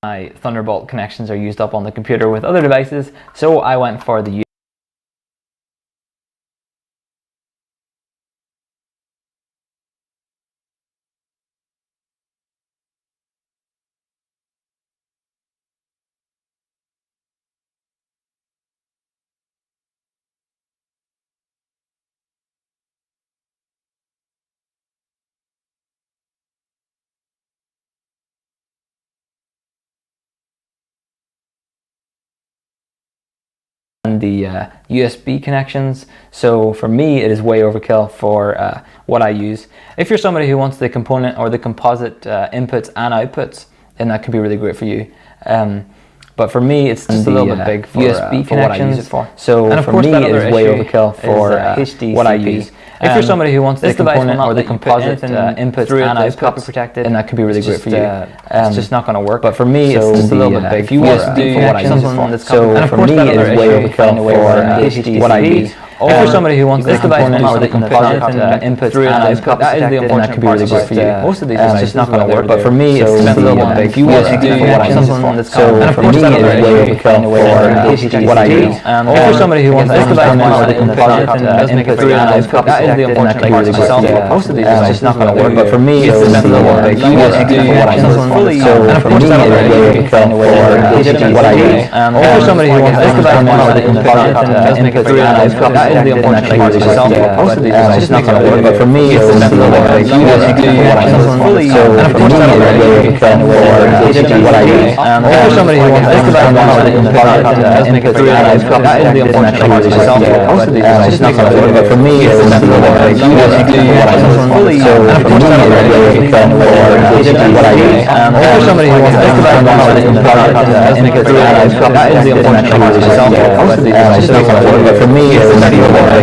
My Thunderbolt connections are used up on the computer with other devices, so I went for the USB connections. So for me it is way overkill for what I use. If you're somebody who wants the component or the composite inputs and outputs, then that could be really great for you. But for me, it's just a little bit big for USB connections. What I use it for. So and of course, for me, it is way overkill for what I use. If you're somebody who wants the component or the composite inputs and outputs, protected, then that could be really great for you. It's just not going to work. But for me, it's just a little bit big. If you want to do what I use it for. So for me, it is way overkill for what I use. Or if you're somebody who wants this component or the composite inputs and outputs, that could be really good for you. Most of these it's just not going to work. But for me, it's just a little bit big. If you want to do what I use it for. So for me, it is way overkill for what I use. Or if you're somebody who wants this component or the composite inputs and outputs, that is the important part to myself. Most of these it's just not going to work. But for me, it's just a little bit big. If you want to do what I use it for. So for me, it is way overkill for what I use. Or if you're somebody who wants this component or the composite inputs and outputs, that is the important part to myself. Most of these it's just not going to work. But for me, it's just a little bit big. If you want to do what I use it for. So for me, it is way overkill for what I use. Or if you're somebody who wants this component or the composite inputs and outputs, that is the important part to myself. Most of these it's just not going to work. But for me, it's just a little bit big. If you want to do what I use it for. So for me, it is way overkill for what I use. Or if you're somebody who wants this component or the composite inputs and outputs, that is the important part to myself. Most of these it's just not going to work. But for me, it's just a little bit big. If you want to do what I use it for. So for me, it is way overkill for what I use. Or if you're somebody who wants this component or the composite inputs and outputs, that is the important part to myself. Most of these it's just not going to work. But for me, it's just a little bit big. If you want to do what I use it for. So for me, it is way overkill for what I use. Or if you're somebody who wants this component or the composite inputs and outputs, that is the important part to myself. Most of these it's just not going to work. But for me, it's just a little bit big. If you want to do what I use it for. So for me, it is way overkill for what I use. Or if you're somebody who wants this component or the composite inputs and outputs, that is the important part to myself. Most of these it's just not going to work. But for me, it's just a little bit big.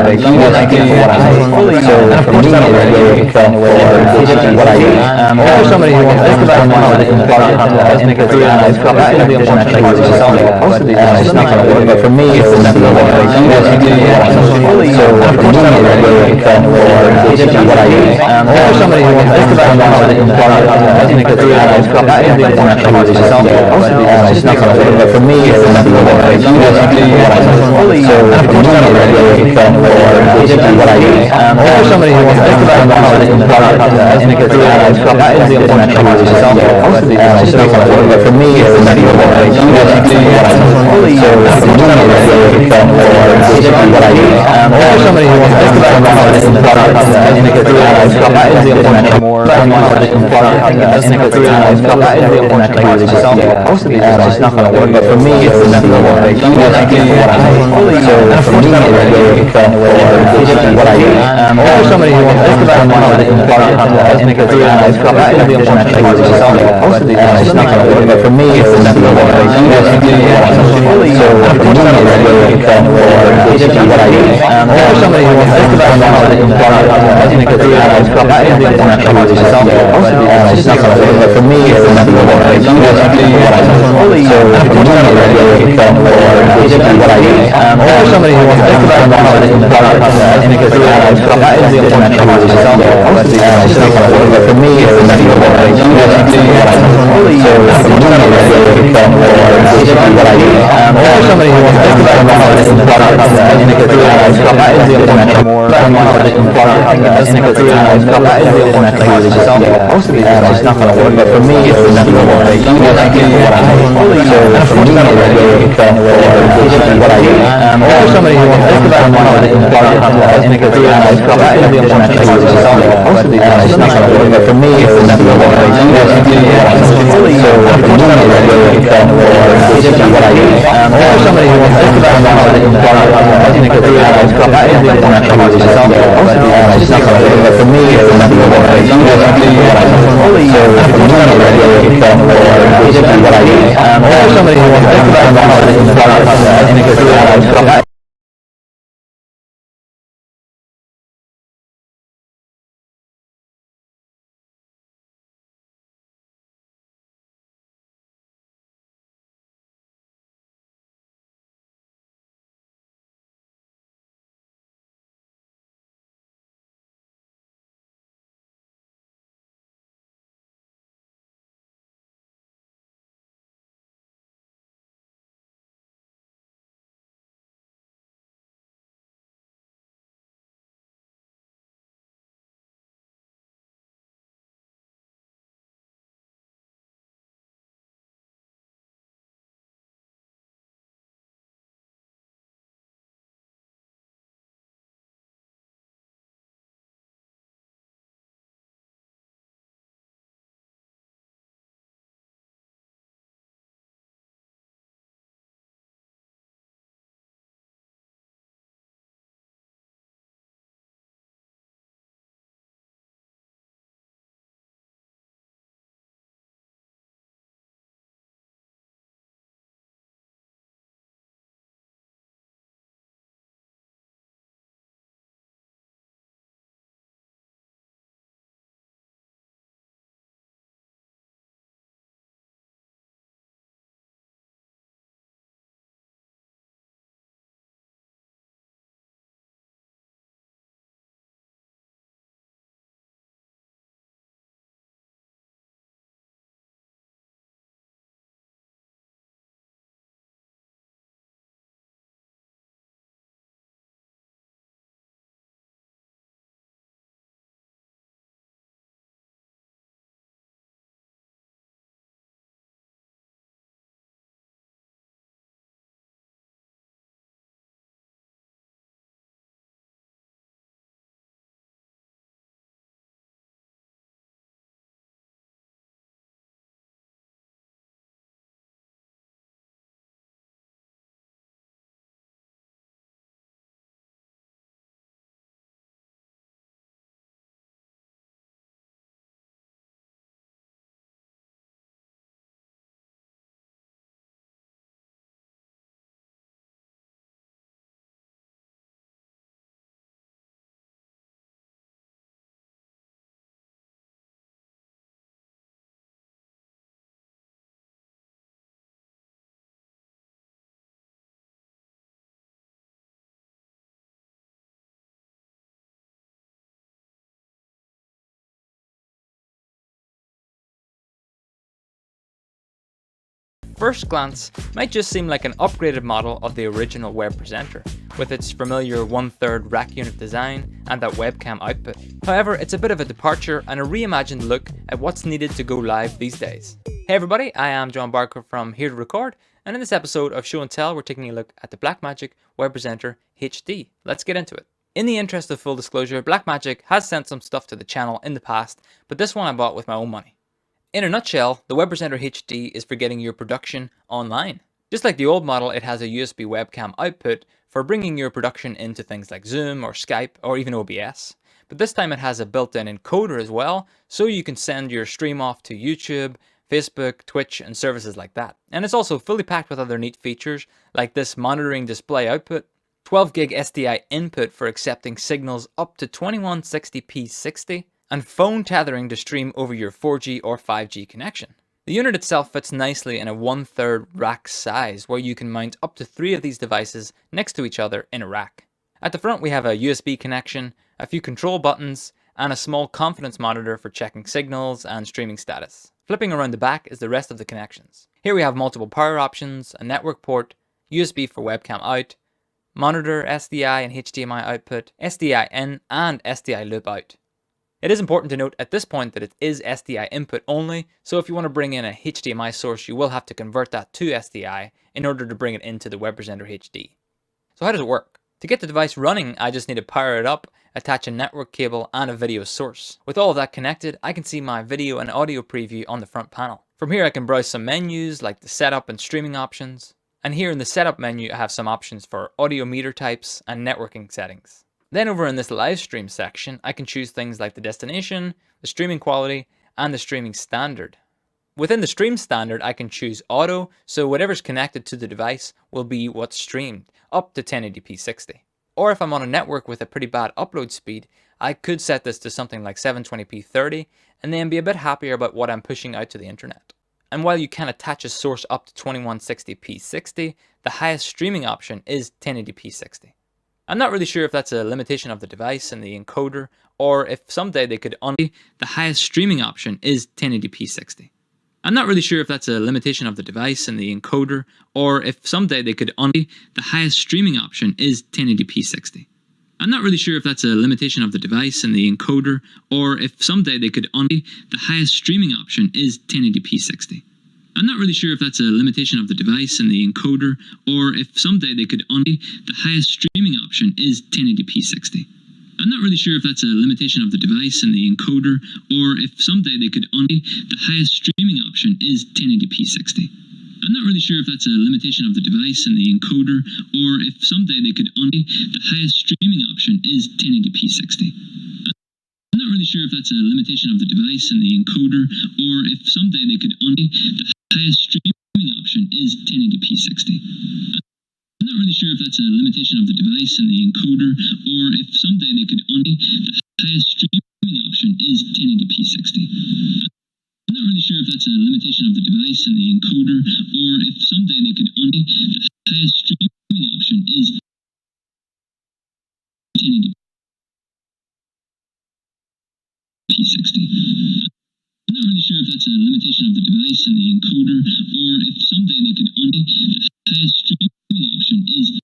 If you want to do what I use it for. So for me, it is way overkill for what I use. Or if you're somebody who wants this component or the composite inputs and outputs, that is the important part to myself. Most of these it's just not going to work. But for me, it's just a little bit big. If you want to do what I use it for. So for me, it is way overkill for what I use. Or if you're somebody who wants this component or the composite inputs and outputs, that is the important part to myself. Most of these it's just not going to work. But for me, it's just a little bit big. If you want to do what I use it for. So for me, it is way overkill for what I use. Or if you're somebody who wants this component or the composite inputs and outputs, that is the important part to myself. Most of these it's just not going to work. But for me, it's just a little bit big. If you want to do what I use it for. So for me, it is way overkill for what I use. Or if you're somebody who wants this component or the composite inputs and outputs, that is the important part to myself. Most of these it's just not going to work. But for me, it's just a little bit big. If you want to do what I use it for. So for me, it is way overkill for what I use. Or if you're somebody who wants this component or the composite inputs and outputs, for me, it's not what I do. Somebody who wants to think about more most of these are just not going to work, but for me, it's not what I do. Somebody who wants to think about most of these are just not going to work, but for me, it's not what I do. Somebody who wants to think about most of these are but for me, it's not what I do. Somebody who wants to think about first glance might just seem like an upgraded model of the original web presenter, with its familiar 1/3 rack unit design and that webcam output. However, it's a bit of a departure and a reimagined look at what's needed to go live these days. Hey everybody, I am John Barker from Here to Record, and in this episode of Show and Tell, we're taking a look at the Blackmagic Web Presenter HD. Let's get into it. In the interest of full disclosure, Blackmagic has sent some stuff to the channel in the past, but this one I bought with my own money. In a nutshell, the Web Presenter HD is for getting your production online. Just like the old model, it has a USB webcam output for bringing your production into things like Zoom or Skype or even OBS. But this time it has a built-in encoder as well, so you can send your stream off to YouTube, Facebook, Twitch, and services like that. And it's also fully packed with other neat features like this monitoring display output, 12 gig SDI input for accepting signals up to 2160p 60, and phone tethering to stream over your 4G or 5G connection. The unit itself fits nicely in a 1/3 rack size where you can mount up to 3 of these devices next to each other in a rack. At the front we have a USB connection, a few control buttons, and a small confidence monitor for checking signals and streaming status. Flipping around the back is the rest of the connections. Here we have multiple power options, a network port, USB for webcam out, monitor, SDI and HDMI output, SDI in and SDI loop out. It is important to note at this point that it is SDI input only, so if you want to bring in a HDMI source, you will have to convert that to SDI in order to bring it into the Web Presenter HD. So how does it work? To get the device running, I just need to power it up, attach a network cable and a video source. With all of that connected, I can see my video and audio preview on the front panel. From here I can browse some menus like the setup and streaming options. And here in the setup menu I have some options for audio meter types and networking settings. Then over in this live stream section, I can choose things like the destination, the streaming quality, and the streaming standard. Within the stream standard, I can choose auto, so whatever's connected to the device will be what's streamed, up to 1080p 60. Or if I'm on a network with a pretty bad upload speed, I could set this to something like 720p 30, and then be a bit happier about what I'm pushing out to the internet. And while you can attach a source up to 2160p 60, the highest streaming option is 1080p 60. I'm not really sure if that's a limitation of the device and the encoder, or if someday they could the highest streaming option is 1080p 60. I'm not really sure if that's a limitation of the device and the encoder, or if someday they could the highest streaming option is 1080p 60. I'm not really sure if that's a limitation of the device and the encoder, or if someday they could the highest streaming option is 1080p 60. I'm not really sure if that's a limitation of the device and the encoder, or if someday they could the highest streaming option is 1080p 60. I'm not really sure if that's a limitation of the device and the encoder, or if someday they could the highest streaming option is 1080p 60. I'm not really sure if that's a limitation of the device and the encoder, or if someday they could the highest streaming option is 1080p 60. I'm not really sure if that's a limitation of the device and the encoder, or if someday they could the highest streaming option is 1080p 60. I'm not really sure if that's a limitation of the device and the encoder, or if someday they could the highest streaming option is 1080p 60. I'm not really sure if that's a limitation of the device and the encoder, or if someday they could the highest streaming option is 1080p 60. I'm not really sure if that's a limitation of the device and the encoder, or if someday they could the highest streaming option is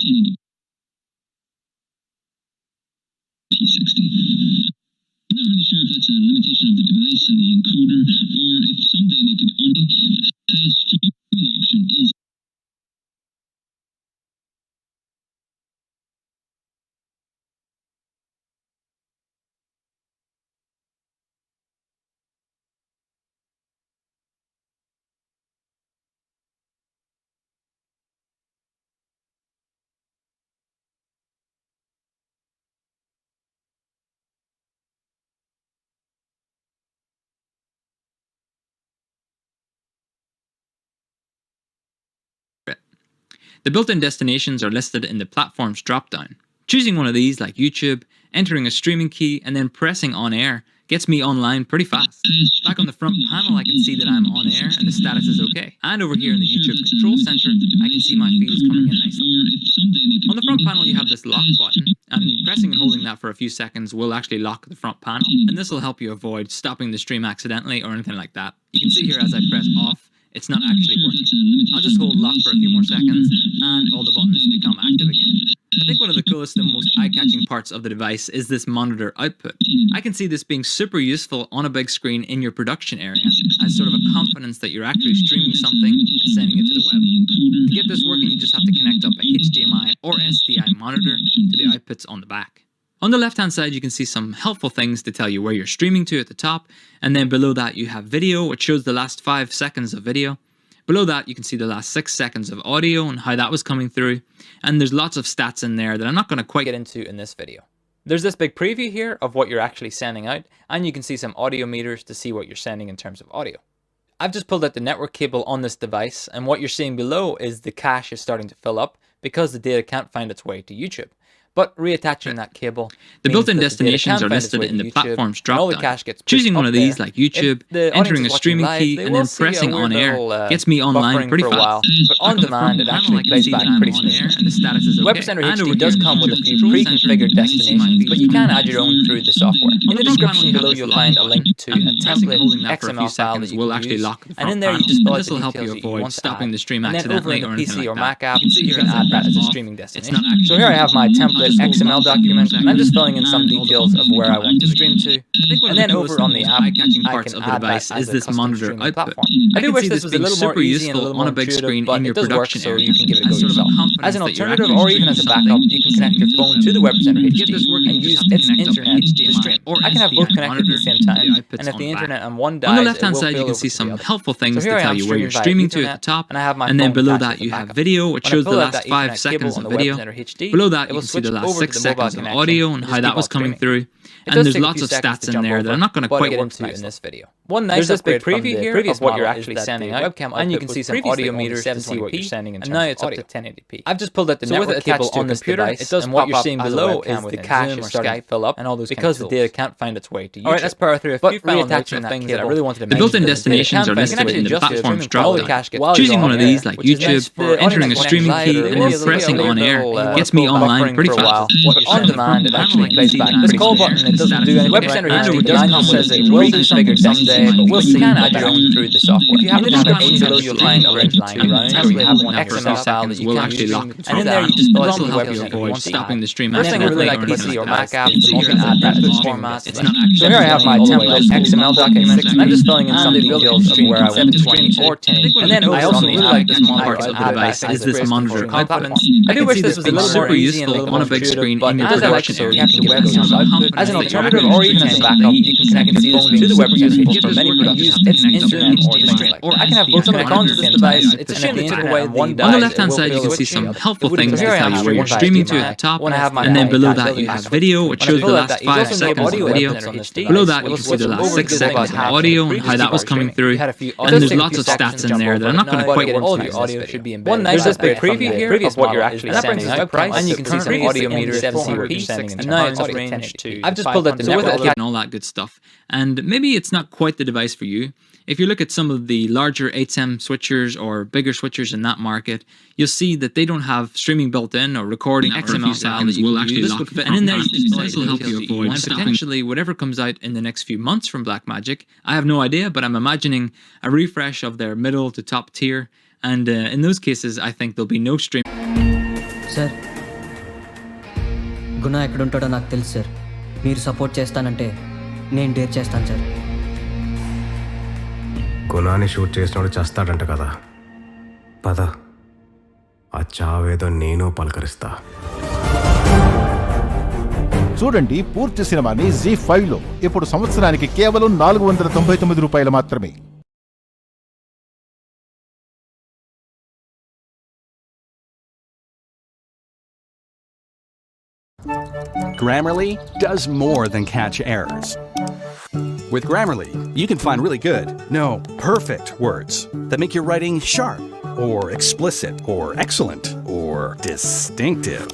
1080p 60. I'm not really sure if that's a limitation of the device and the encoder, or if someday they could the highest streaming option is 1080p. The built-in destinations are listed in the platforms dropdown. Choosing one of these like YouTube, entering a streaming key, and then pressing on air gets me online pretty fast. Back on the front panel I can see that I'm on air and the status is okay. And over here in the YouTube control center I can see my feed is coming in nicely. On the front panel you have this lock button, and pressing and holding that for a few seconds will actually lock the front panel, and this will help you avoid stopping the stream accidentally or anything like that. You can see here as I press off, it's not actually working. I'll just hold lock for a few more seconds and all the buttons become active again. I think one of the coolest and most eye-catching parts of the device is this monitor output. I can see this being super useful on a big screen in your production area as sort of a confidence that you're actually streaming something and sending it to the web. To get this working, you just have to connect up a HDMI or SDI monitor to the outputs on the back. On the left-hand side, you can see some helpful things to tell you where you're streaming to at the top, and then below that you have video, which shows the last 5 seconds of video. Below that, you can see the last 6 seconds of audio and how that was coming through, and there's lots of stats in there that I'm not going to quite get into in this video. There's this big preview here of what you're actually sending out, and you can see some audio meters to see what you're sending in terms of audio. I've just pulled out the network cable on this device, and what you're seeing below is the cache is starting to fill up because the data can't find its way to YouTube. But reattaching that cable, the built-in destinations are listed in the platform's drop-down. Choosing one of these, like YouTube, entering a streaming key, and then pressing on air gets me online pretty fast. But on demand, it actually plays back pretty smoothly. And the status is okay. Web Center HD does come with a few pre-configured destinations, but you can add your own through the software. In the description below, you'll find a link to a template XML file that you can use, and in there you just fill out the details that you want to add. The stream and then over in the PC or Mac app, you can add that as a streaming destination. So here I have my template XML document, and I'm just filling in some details of where I want to stream to. And then over on the app, I can add that as a custom streaming platform. I do wish this was a little more easy and a little more intuitive, but it does work, so you can give it a go yourself. As an alternative, or even as a backup, you can connect your phone to the Web Center HD and use its internet to stream. I can have both connected at the same time, and if the internet on one dies, on the left-hand side you can see some helpful things to tell you where you're streaming to at the top, and then below that you have video, which shows the last 5 seconds of video. Below that you can see the last 6 seconds of audio and how that was coming through. And there's lots of stats in there that I'm not going to quite work through in this video. One nice upgrade preview here of what you're actually sending out, and you can see some audio meters to see what you're sending in terms of audio. And now it's up to 1080p. I've just pulled out the network cable on this device, and what you're seeing below is the cache is starting to fill up, and all those because the data can't find its way to YouTube. Alright, let's power through a few final notes of things that I really wanted to mention. The built-in destinations are listed in the platform's drop-down. Choosing one of these, like YouTube, entering a streaming key, and then pressing on air gets me online pretty fast. On demand, it actually plays back. This call button, it doesn't do anything. Web Center HD does come with it will be configured someday, but we'll see. You can add your own through the software. If you have a description below, you'll find a link lying around, or you have an XML file that you can use, and in there you just fill out the Web Center HD. Stopping the stream. First thing I really like PC or Mac app is you can add that as a format. So here I have my template XML document, and I'm just filling in some details of where I want to stream or 1080. And then I also really like this monitor of the device is this monitor output. I do wish this was a little more easy and a little on a big screen in your production area. As an alternative or even as a backup, you can connect your phone to the Web Center HD for many productions. It's internet or I can have both connected to this device. It's extremely typical way one dies. On the left-hand side, you can see some helpful things to tell you where you're streaming to at the top, and then below that you have video, which shows the last 5 seconds of video. Below that you can see the last 6 seconds of audio and how that was coming through. And there's lots of stats in there that I'm not going to quite work through in this video. One nice this big preview here of what you're actually sending out, and you can see some audio meters to see what you're sending, and now it's range to. I've just pulled out the network and all that good stuff. And maybe it's not quite the device for you. If you look at some of the larger 8SEM switchers or bigger switchers in that market, you'll see that they don't have streaming built in or recording XML file that you will actually lock. And in there, this will help you avoid potentially whatever comes out in the next few months from Blackmagic. I have no idea, but I'm imagining a refresh of their middle to top tier. And in those cases, I think there'll be no stream. Sir, గుణ ఎక్కడుంటాడో నాకు తెలుసు sir. మీరు support చేస్తానంటే నేను dare చేస్తాను sir. గుణాన్ని shoot చేసినోడు చేస్తాడంట కదా, పద ఆ చావేదో నేను పలకరిస్తా. చూడండి పూర్తి సినిమాని జీ5లో ఇప్పుడు సంవత్సరానికి కేవలం 499 రూపాయలు మాత్రమే. Grammarly does more than catch errors. With Grammarly, you can find really good, no, perfect words that make your writing sharp, or explicit, or excellent, or distinctive.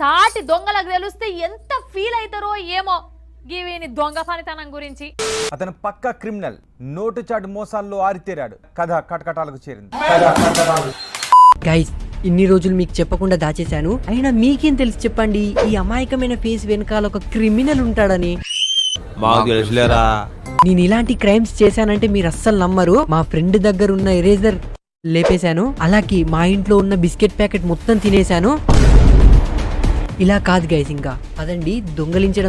సాటి దొంగలకు తెలిస్తే ఎంత ఫీల్ అవుతారో ఏమో గివిని దొంగ పనితనం గురించి. అతను పక్కా క్రిమినల్, నోటు చాటు మోసాల్లో ఆరితేరాడు. కథ కటకటాలకు చేరింది. గైస్, ఇన్ని రోజులు మీకు చెప్పకుండా దాచేశాను, అయినా మీకేం తెలిసి చెప్పండి ఈ అమాయకమైన ఫేస్ వెనకాల ఒక క్రిమినల్ ఉంటాడని. నేను ఇలాంటి క్రైమ్స్ చేశానంటే మీరు అస్సలు నమ్మరు. మా ఫ్రెండ్ దగ్గర ఉన్న ఎరేజర్ లేపేశాను, అలాగే మా ఇంట్లో ఉన్న బిస్కెట్ ప్యాకెట్ మొత్తం తినేశాను. ఇలా కాదు గైస్, ఇంకా అదండి దొంగలించడం